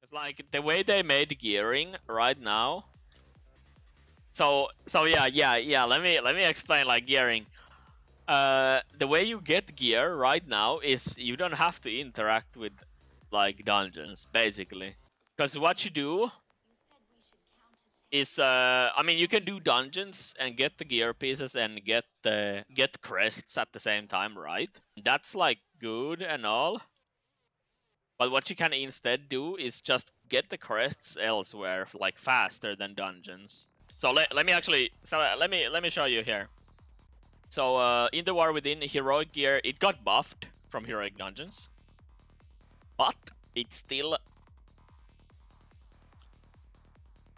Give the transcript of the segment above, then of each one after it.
It's like the way they made gearing right now. So yeah. Let me explain like gearing. The way you get gear right now is you don't have to interact with like dungeons basically, because what you do is I mean you can do dungeons and get the gear pieces and get crests at the same time, right? That's like good and all, but what you can instead do is just get the crests elsewhere like faster than dungeons. So let me actually let me show you here. So in the War Within, heroic gear, it got buffed from heroic dungeons, but it's still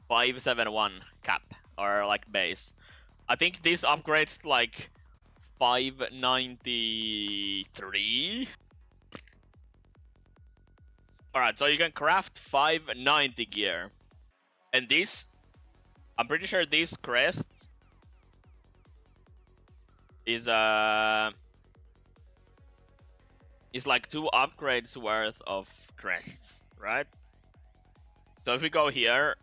571 cap or like base. I think this upgrades like 593. Alright, so you can craft 590 gear. And this, I'm pretty sure this crest is like 2 upgrades worth of crests, right? So if we go here,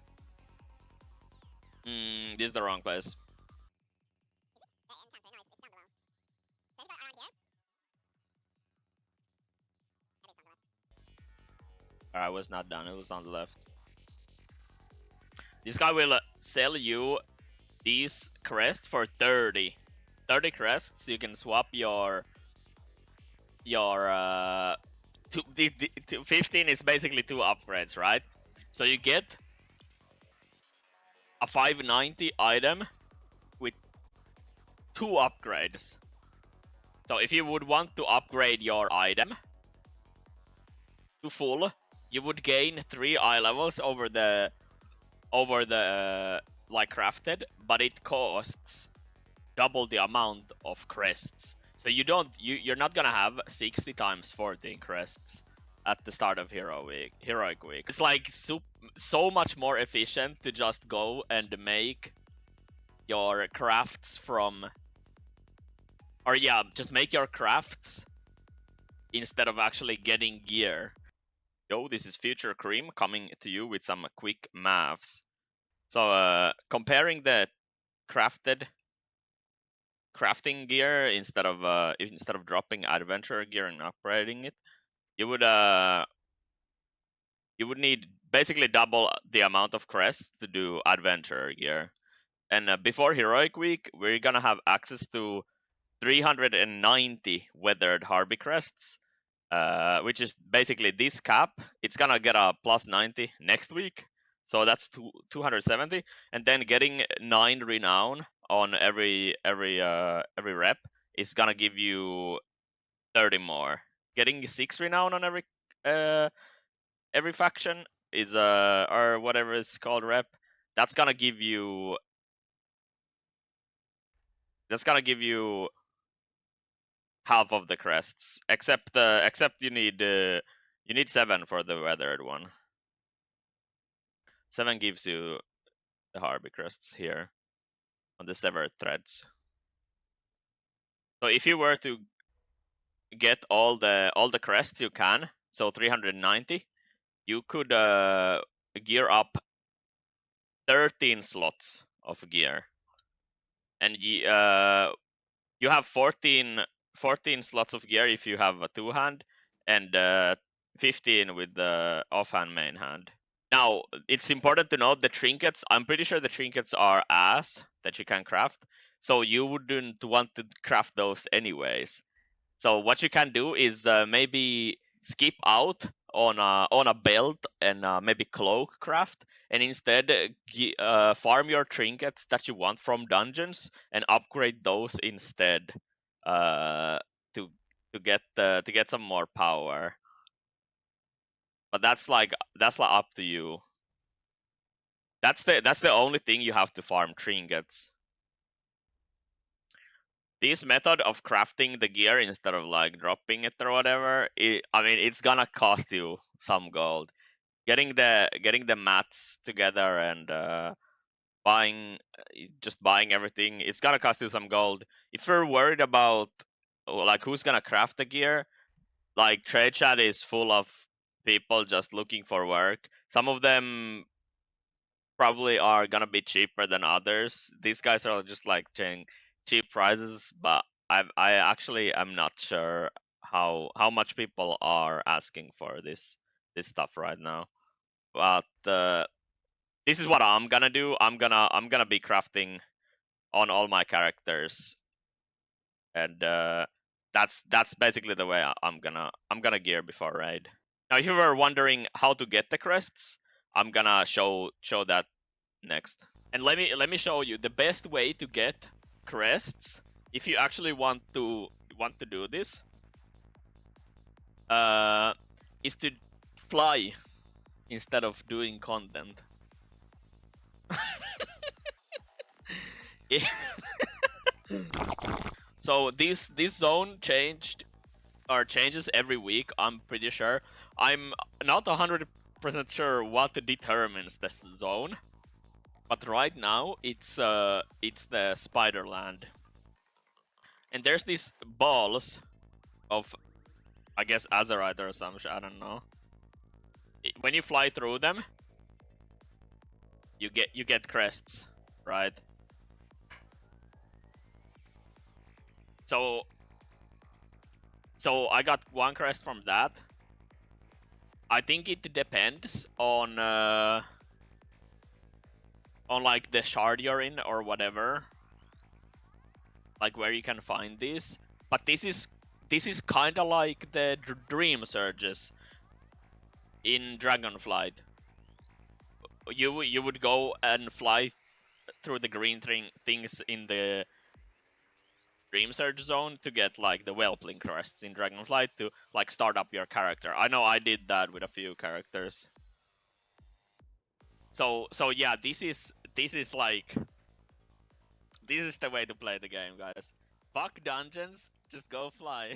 this is the wrong place. I was not done, it was on the left. This guy will sell you these crests for 30 crests. You can swap your 15 is basically 2 upgrades, right? So you get a 590 item with 2 upgrades. So if you would want to upgrade your item to full, you would gain 3 eye levels over the like crafted, but it costs double the amount of crests. So you're not gonna have 60 times 14 crests at the start of heroic week. It's like so much more efficient to just go and make your crafts from, or yeah, just make your crafts instead of actually getting gear. Yo, this is Future Cream coming to you with some quick maths. So comparing the crafting gear instead of dropping adventure gear and upgrading it, you would need basically double the amount of crests to do adventure gear. And before heroic week, we're gonna have access to 390 weathered Harvey crests, which is basically this cap. It's gonna get a plus 90 next week, so that's 270, and then getting 9 renown on every rep is gonna give you 30 more. Getting 6 renown on every faction is or whatever it's called rep. That's gonna give you half of the crests, except you need 7 for the weathered one. 7 gives you the Harvey crests here on the severed threads. So if you were to get all the crests you can, so 390, you could gear up 13 slots of gear, and you have 14 slots of gear if you have a 2-hand, and 15 with the offhand main hand. Now, it's important to note the trinkets. I'm pretty sure the trinkets are ass that you can craft, so you wouldn't want to craft those anyways. So what you can do is maybe skip out on a belt and maybe cloak craft, and instead farm your trinkets that you want from dungeons and upgrade those instead to get some more power. But that's like up to you. That's the only thing you have to farm trinkets. This method of crafting the gear instead of like dropping it or whatever, I mean, it's gonna cost you some gold. Getting the mats together and buying everything, it's gonna cost you some gold. If you're worried about like who's gonna craft the gear, like trade chat is full of people just looking for work. Some of them probably are gonna be cheaper than others. These guys are just like saying cheap prices, but I actually am not sure how much people are asking for this stuff right now. But this is what I'm gonna do. I'm gonna be crafting on all my characters, and that's basically the way I'm gonna gear before raid. Now, if you were wondering how to get the crests, I'm gonna show that next. And let me show you the best way to get crests if you actually want to do this. Uh, is to fly instead of doing content. So this zone changes every week. I'm pretty sure. I'm not 100% sure what determines this zone, but right now it's the Spiderland, and there's these balls of, I guess, Azerite or some shit. I don't know. When you fly through them, you get crests, right? So I got one crest from that. I think it depends on like the shard you're in or whatever, like where you can find these. But this is kind of like the dream surges in Dragonflight. You would go and fly through the green things in the Dream Surge zone to get like the Whelpling crests in Dragonflight to like start up your character. I know I did that with a few characters. So yeah, this is like this is the way to play the game, guys. Fuck dungeons, just go fly.